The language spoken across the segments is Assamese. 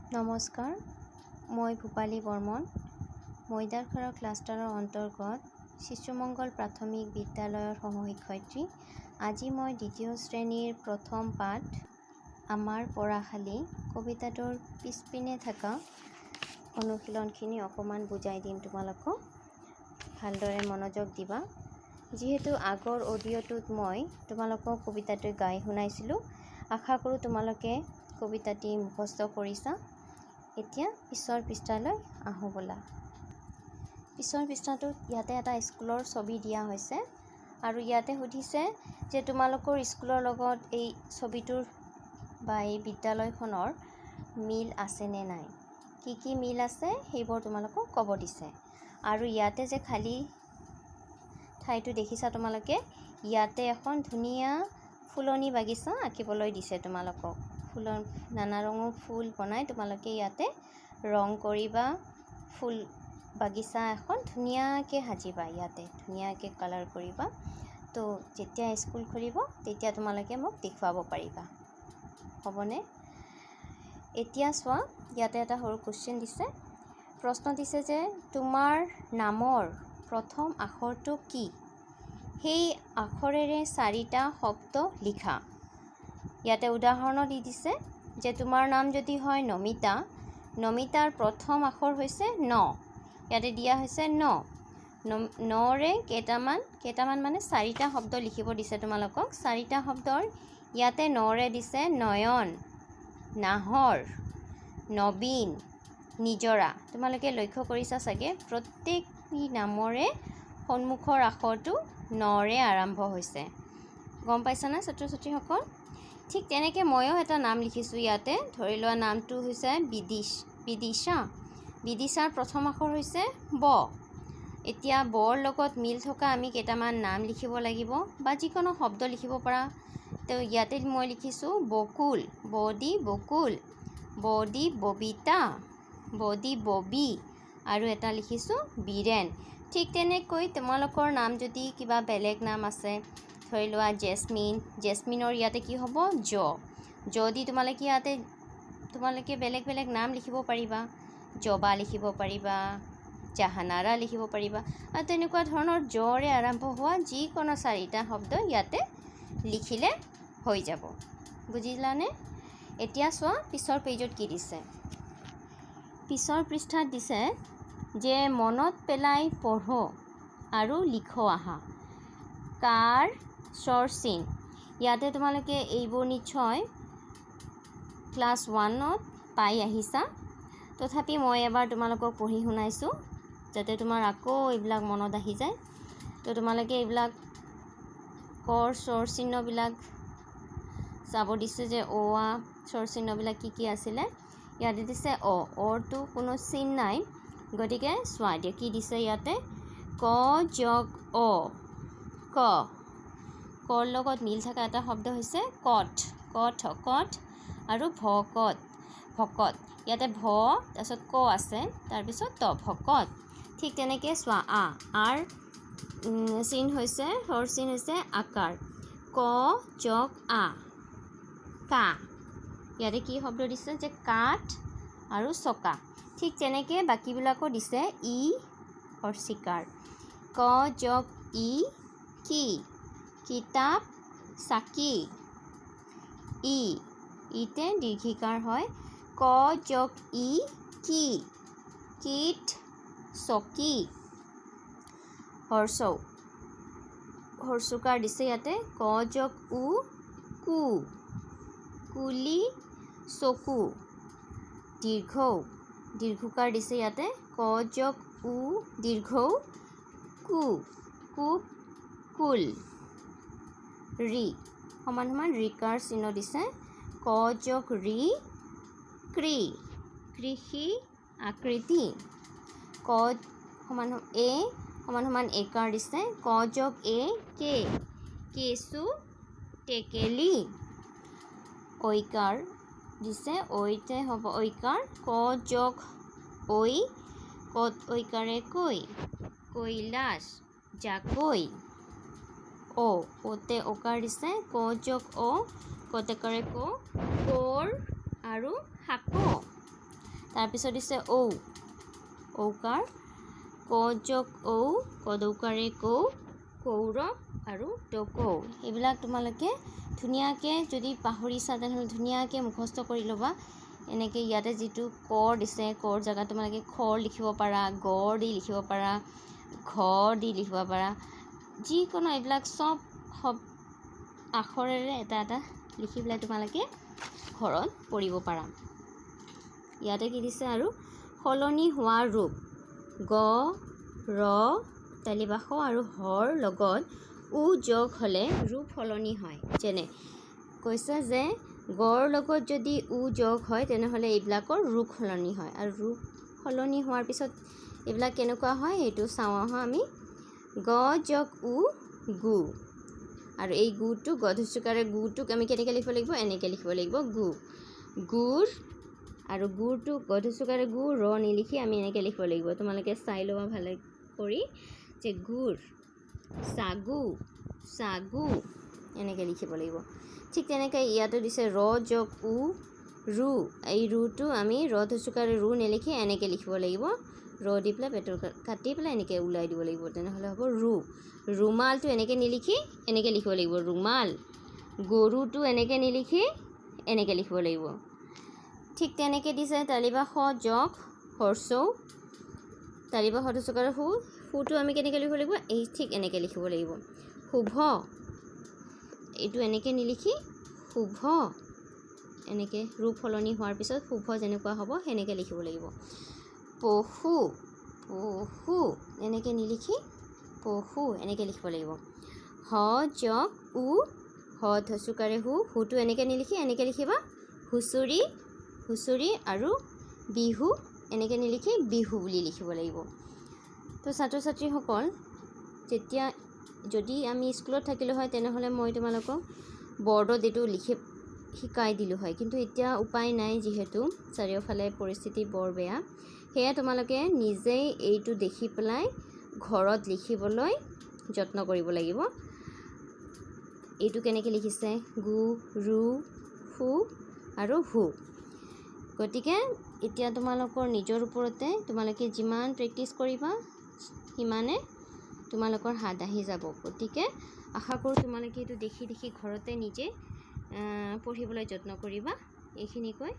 নমস্কাৰ, মই ভূপালী বৰ্মন মৈদাৰখাৰা ক্লাষ্টাৰৰ অন্তৰ্গত শিশুমঙ্গল প্ৰাথমিক বিদ্যালয়ৰ সহশিক্ষয়িত্ৰী। আজি মই দ্বিতীয় শ্ৰেণীৰ প্ৰথম পাঠ আমাৰ পঢ়াশালী কবিতাটোৰ পিছপিনে থকা অনুশীলনখিনি অকণমান বুজাই দিম তোমালোকক। ভালদৰে মনোযোগ দিবা। যিহেতু আগৰ অডিঅ'টোত মই তোমালোকক কবিতাটো গাই শুনাইছিলোঁ, আশা কৰোঁ তোমালোকে কবিতাটি মুখস্থ কৰিছা। এতিয়া পিছৰ পৃষ্ঠালৈ আহোঁ ব'লা। পিছৰ পৃষ্ঠাটোত ইয়াতে এটা স্কুলৰ ছবি দিয়া হৈছে আৰু ইয়াতে সুধিছে যে তোমালোকৰ স্কুলৰ লগত এই ছবিটোৰ বা এই বিদ্যালয়খনৰ মিল আছেনে নাই, কি মিল আছে সেইবোৰ তোমালোকক ক'ব দিছে। আৰু ইয়াতে যে খালী ঠাইটো দেখিছা তোমালোকে, ইয়াতে এখন ধুনীয়া ফুলনি বাগিচা আঁকিবলৈ দিছে তোমালোকক। নানা ৰঙৰ ফুল বনাই তোমালোকে ইয়াতে ৰং কৰিবা, ফুল বাগিচা এখন ধুনীয়াকৈ সাজিবা, ইয়াতে ধুনীয়াকৈ কালাৰ কৰিবা। তো যেতিয়া স্কুল খুলিব তেতিয়া তোমালোকে মোক দেখুৱাব পাৰিবা, হ'বনে? এতিয়া চোৱা, ইয়াতে এটা সৰু কুৱেশ্যন দিছে। প্ৰশ্ন দিছে যে তোমাৰ নামৰ প্ৰথম আখৰটো কি? সেই আখৰেৰে 4টা শব্দ লিখা। ইয়াতে উদাহৰণ দি দিছে যে তোমাৰ নাম যদি হয় নমিতা, নমিতাৰ প্ৰথম আখৰ হৈছে ন। ইয়াতে দিয়া হৈছে নৰে কেইটামান মানে 4টা শব্দ লিখিব দিছে তোমালোকক। 4টা শব্দৰ ইয়াতে নৰে দিছে নয়ন, নাহৰ, নবীন, নিজৰা। তোমালোকে লক্ষ্য কৰিছা চাগে, প্ৰত্যেকটি নামৰে সন্মুখৰ আখৰটো নৰে আৰম্ভ হৈছে। গম পাইছানে ছাত্ৰ ছাত্ৰীসকল? ঠিক তেনেকৈ ময়ো এটা নাম লিখিছোঁ ইয়াতে। ধৰি লোৱা নামটো হৈছে বিদিশা। বিদিশাৰ প্ৰথম আখৰ হৈছে ব। এতিয়া বৰ লগত মিল থকা আমি কেইটামান নাম লিখিব লাগিব বা যিকোনো শব্দ লিখিব পাৰা। তো ইয়াতে মই লিখিছোঁ বকুল, বদি বকুল, বদি ববিতা, বদি ববি, আৰু এটা লিখিছোঁ বীৰেণ। ঠিক তেনেকৈ তোমালোকৰ নাম যদি কিবা বেলেগ নাম আছে, ধৰি লোৱা জেচমিনৰ ইয়াতে কি হ'ব? যদি তোমালোকে বেলেগ বেলেগ নাম লিখিব পাৰিবা। জবা লিখিব পাৰিবা, জাহানাৰা লিখিব পাৰিবা, আৰু তেনেকুৱা ধৰণৰ জৰে আৰম্ভ হোৱা যিকোনো 4টা শব্দ ইয়াতে লিখিলে হৈ যাব। বুজিলানে? এতিয়া চোৱা পিছৰ পেজত কি দিছে। পিছৰ পৃষ্ঠাত দিছে যে মনত পেলাই পঢ়ো আৰু লিখো আহা। কাৰ স্বৰচিন। ইয়াতে তোমালোকে এইবোৰ নিশ্চয় ক্লাছ 1ত পাই আহিছা। তথাপি মই এবাৰ তোমালোকক পঢ়ি শুনাইছোঁ যাতে তোমাৰ আকৌ এইবিলাক মনত আহি যায়। তো তোমালোকে এইবিলাক কৰ স্বৰচিহ্নবিলাক চাব দিছে যে অ আ স্বৰচিহ্নবিলাক কি আছিলে। ইয়াতে দিছে অৰটো কোনো চিন নাই, গতিকে চোৱা এতিয়া কি দিছে ইয়াতে। ক যোগ অ, ক। কৰ লগত মিল থকা এটা শব্দ হৈছে কঠ, কঠ আৰু ভকত। ইয়াতে ভ তাৰপিছত ক আছে, তাৰপিছত ত, ভকত। ঠিক তেনেকৈ চোৱা আৰ চিন হৈছে, চিন হৈছে আকাৰ। ক যোগ আ, কা। ইয়াতে কি শব্দ দিছে যে কাঠ আৰু চকা। ঠিক তেনেকৈ বাকীবিলাকো দিছে ই হৰ্ষিকাৰ। ক যোগ ই কি, কিতাপ চাকি। ইতে দীৰ্ঘিকাৰ হয়। ক যোগ ই কি, কীট চকী। হৰ্ষকাৰ দিছে ইয়াতে। ক যোগ উ কু, কুলি চকু। দীৰ্ঘকাৰ দিছে ইয়াতে। ক যোগ উ দীৰ্ঘ কু, কূপ কুল। সমান ৰিকাৰ চিহ্ন দিছে। ক যোগ ৰি কৃ, কৃষি আকৃতি। এ সমান একাৰ দিছে। ক যোগ এ কে, কেঁচু টেকেলি। ঐকাৰ দিছে, ঐতে হ'ব ঐকাৰ। ক যোগ ঐ, কত ঐকাৰে কৈ, কৈলাশ জাকৈ। অতে অকাৰ দিছে। ক যোগ অ, কত একাৰে ক, কৰ আৰু শাক। তাৰপিছত দিছে ঔ, ঔকাৰ, ক যোগ ঔ, কদৌকাৰে কৌ, কৌৰ আৰু টকৌ। এইবিলাক তোমালোকে ধুনীয়াকৈ যদি পাহৰিছা তেনেহ'লে ধুনীয়াকৈ মুখস্থ কৰি ল'বা। এনেকৈ ইয়াতে যিটো কৰ দিছে, কৰ জেগাত তোমালোকে খৰ লিখিব পাৰা, গড় দি লিখিব পাৰা, ঘ দি লিখিব পাৰা। যিকোনো এইবিলাক চব আখৰেৰে এটা এটা লিখি পেলাই তোমালোকে ঘৰত পঢ়িব পাৰা। ইয়াতে কি দিছে আৰু সলনি হোৱা ৰূপ, গ, ৰ, তালিবাস আৰু হৰ লগত উ যোগ হ'লে ৰূপ সলনি হয়। যেনে কৈছে যে গড় লগত যদি উ যোগ হয় তেনেহ'লে এইবিলাকৰ ৰূপ সলনি হয়। আৰু ৰূপ সলনি হোৱাৰ পিছত এইবিলাক কেনেকুৱা হয় সেইটো চাওঁ আহা আমি। গ যোগ উ, গু। আৰু এই গুটো গধুচুকাৰে গুটোক আমি কেনেকৈ লিখিব লাগিব, এনেকৈ লিখিব লাগিব গু। গুৰ আৰু গুৰটো গধুচুকাৰে গু, ৰ নিলিখি আমি এনেকৈ লিখিব লাগিব। তোমালোকে চাই ল'বা ভালে কৰি যে গুৰ, চাগু, চাগু এনেকৈ লিখিব লাগিব। ঠিক তেনেকৈ ইয়াতো দিছে ৰ যোগ উ, ৰু। এই ৰুটো আমি ৰ ধুচুকাৰে ৰু নিলিখি এনেকৈ লিখিব লাগিব। ৰ দি পেলাই পেটৰ কাটি পেলাই এনেকৈ ওলাই দিব লাগিব, তেনেহ'লে হ'ব ৰু। ৰুমালটো এনেকৈ নিলিখি এনেকৈ লিখিব লাগিব ৰুমাল। গৰুটো এনেকৈ নিলিখি এনেকৈ লিখিব লাগিব। ঠিক তেনেকৈ দিছে তালিবাস যোগ হৰচৌ, তালিবাস ধুচুকাৰে সু, সুটো আমি কেনেকৈ লিখিব লাগিব, এই ঠিক এনেকৈ লিখিব লাগিব। শুভ, এইটো এনেকৈ নিলিখি শুভ, এনেকৈ ৰূপ সলনি হোৱাৰ পিছত শুভ যেনেকুৱা হ'ব সেনেকৈ লিখিব লাগিব। পশু, পশু এনেকৈ নিলিখি পশু এনেকৈ লিখিব লাগিব। হ যোগ উ, হ ধচুকাৰে হু, হুটো এনেকৈ নিলিখি এনেকৈ লিখিবা হুঁচৰি, হুঁচৰি আৰু বিহু এনেকৈ নিলিখি বিহু বুলি লিখিব লাগিব। তো ছাত্ৰ ছাত্ৰীসকল, যেতিয়া যদি আমি স্কুলত থাকিলোঁ হয় তেনেহ'লে মই তোমালোকক বৰ্ডত এইটো শিকাই দিলোঁ হয়, কিন্তু এতিয়া উপায় নাই যিহেতু চাৰিওফালে পৰিস্থিতি বৰ বেয়া। সেয়ে তোমালোকে নিজেই এইটো দেখি পেলাই ঘৰত লিখিবলৈ যত্ন কৰিব লাগিব। এইটো কেনেকৈ লিখিছে গু, ৰু, ফু আৰু হু। গতিকে এতিয়া তোমালোকৰ নিজৰ ওপৰতে, তোমালোকে যিমান প্ৰেক্টিছ কৰিবা সিমানে তোমালোকৰ হাত আহি যাব। গতিকে আশা কৰোঁ তোমালোকে এইটো দেখি দেখি ঘৰতে নিজে পঢ়িবলৈ যত্ন কৰিবা। এইখিনি কৈ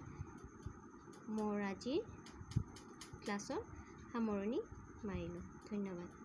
মোৰ আজিৰ ক্লাছৰ সামৰণি মাৰিলোঁ। ধন্যবাদ।